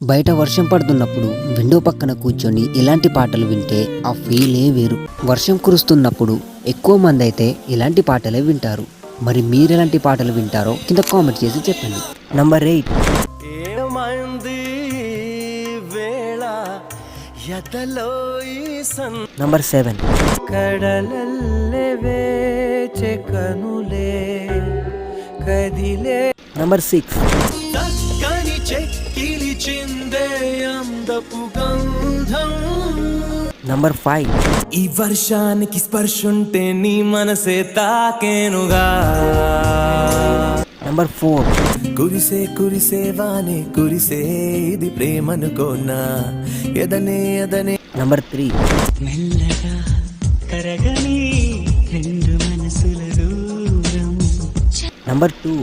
బయట వర్షం పడుతున్నప్పుడు విండో పక్కన కూర్చొని ఇలాంటి పాటలు వింటే ఆ ఫీలే వేరు. వర్షం కురుస్తున్నప్పుడు ఎక్కువ మంది అయితే ఇలాంటి పాటలే వింటారు. మరి మీరు ఎలాంటి పాటలు వింటారో కింద కామెంట్ చేసి చెప్పండి. నంబర్ 8. నంబర్ 7. నంబర్ 6. నంబర్ 5. ఈ వర్షానికి స్పర్శుంటే నీ మనసే తాకేనుగా. నంబర్ 4. కురిసే కురిసే వానే కురిసే ఇది ప్రేమనుకోనా ఎదనే ఎదనే. నంబర్ 3. మెల్లగా కరగని రెండు మనసుల దూరం. నంబర్ 2.